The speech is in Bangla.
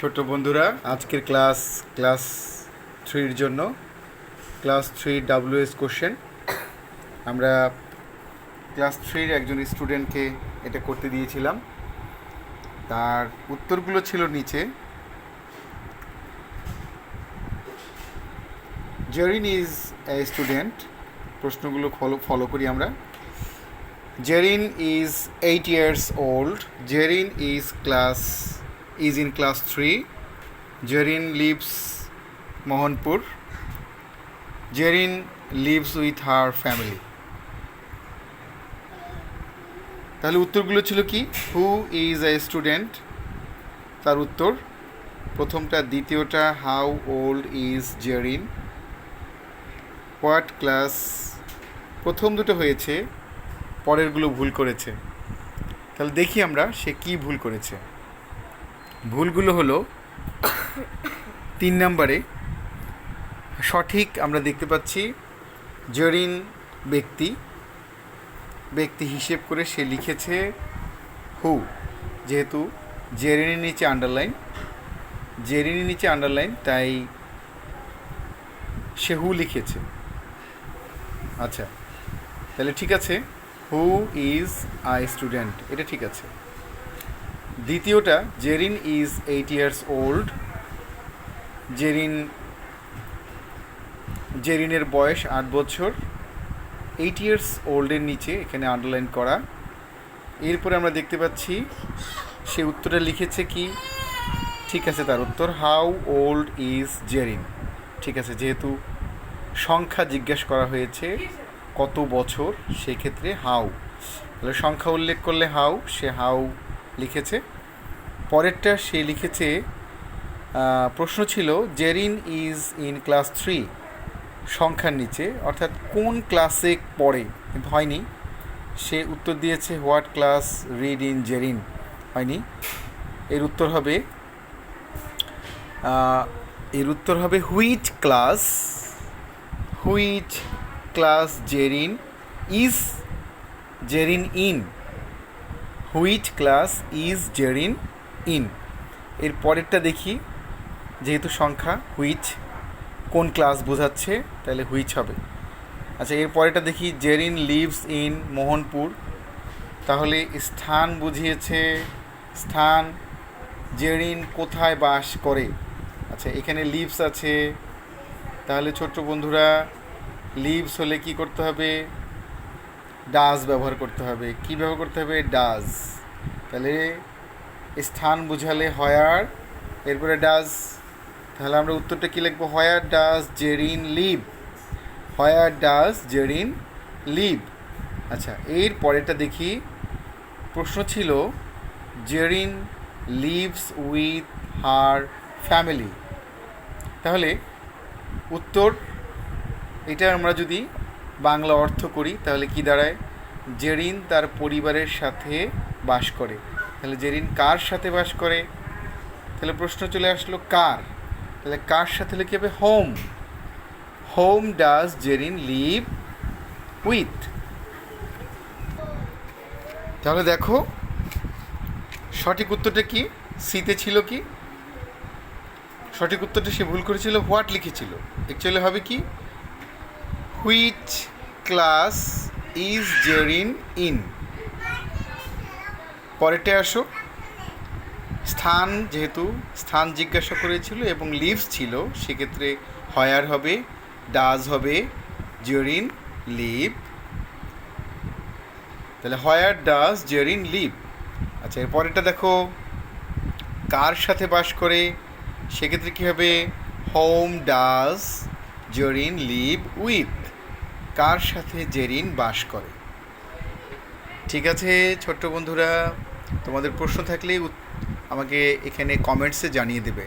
ছোট বন্ধুরা, আজকের ক্লাস 3-র জন্য ক্লাস 3 WS কোশ্চেন। আমরা ক্লাস 3-র একজন স্টুডেন্টকে এটা করতে দিয়েছিলাম। তার উত্তরগুলো ছিল নিচে। Jerin is a student. প্রশ্নগুলো ফলো করি আমরা। Jerin is 8 years old. Jerin is in class 3. Jerin lives Mohanpur. Jerin lives with her family. তাহলে উত্তরগুলো ছিল কি? হু ইজ এ স্টুডেন্ট, তার উত্তর প্রথমটা। দ্বিতীয়টা how old is Jerin. What class, প্রথম দুটো হয়েছে, পরেরগুলো ভুল করেছে। তাহলে দেখি আমরা সে কি ভুল করেছে। ভুলগুলো হলো 3 নম্বরে সঠিক আমরা দেখতে পাচ্ছি জেরিন ব্যক্তি হিসেব করে সে লিখেছে হু, যেহেতু জেরিনের নিচে আন্ডারলাইন তাই সে হু লিখেছে। আচ্ছা, তাহলে ঠিক আছে, হু ইজ আই স্টুডেন্ট, এটা ঠিক আছে। দ্বিতীয়টা জেরিন ইজ 8 years old. জেরিনের বয়স 8 বছর। 8 years ওল্ডের নিচে এখানে আন্ডারলাইন করা। এরপরে আমরা দেখতে পাচ্ছি সে উত্তরটা লিখেছে কি? ঠিক আছে, তার উত্তর হাউ ওল্ড ইজ জেরিন। ঠিক আছে, যেহেতু সংখ্যা জিজ্ঞাসা করা হয়েছে কত বছর, সেক্ষেত্রে হাউ, তাহলে সংখ্যা উল্লেখ করলে হাউ, সে হাউ লিখেছে। পরেরটা সে লিখেছে, প্রশ্ন ছিল জেরিন ইজ ইন ক্লাস 3, সংখ্যার নিচে, অর্থাৎ কোন ক্লাসে পড়ে, কিন্তু হয়নি। সে উত্তর দিয়েছে what class read in Jerin, হয়নি। এর উত্তর হবে which class Jerin in, which class is Jerin in. এর পরেরটা দেখি, যেহেতু সংখ্যা, হুইচ কোন ক্লাস বোঝাচ্ছে, তাহলে হুইচ হবে। আচ্ছা, এর পরেরটা দেখি জেরিন লিভস ইন মোহনপুর, তাহলে স্থান বুঝিয়েছে, স্থান। জেরিন কোথায় বাস করে? আচ্ছা, এখানে লিভস আছে, তাহলে ছোট্ট বন্ধুরা লিভস হলে কি করতে হবে? ডাজ ব্যবহার করতে হবে। কি ব্যবহার করতে হবে? ডাজ। তাহলে স্থান বুঝালে হোয়ার, এরপরে ডাজ। তাহলে আমরা উত্তরটা কী লিখবো? Where does Jerin live. আচ্ছা, এর পরেরটা দেখি। প্রশ্ন ছিল Jerin lives with her family. তাহলে উত্তর এটা আমরা যদি বাংলা অর্থ করি তাহলে কি দাঁড়ায়? জেরিন তার পরিবারের সাথে বাস করে। তাহলে জেরিন কার সাথে বাস করে? তাহলে প্রশ্ন চলে আসলো কার, তাহলে কার সাথে লিখে হবে whom does Jerin live with. তাহলে দেখো সঠিক উত্তরটা কি? সিতে ছিল কি? সঠিক উত্তরটা সে ভুল করেছিল, হোয়াট লিখেছিল। অ্যাকচুয়ালি হবে কি? Which class is Jerin in. পরেরটা আসো, স্থান, যেহেতু স্থান জিজ্ঞাসা করেছিল এবং লিভস ছিল, সেক্ষেত্রে হোয়ার হবে, ডাজ হবে, জেরিন লিভ। তাহলে হোয়ার ডাজ জেরিন লিভ। আচ্ছা, এর পরেরটা দেখো কার সাথে বাস করে, সেক্ষেত্রে কী হবে? Whom does Jerin live with, কার সাথে জেরিন বাস করে। ঠিক আছে ছোট্ট বন্ধুরা, তোমাদের প্রশ্ন থাকলে আমাকে এখানে কমেন্টসে জানিয়ে দেবে।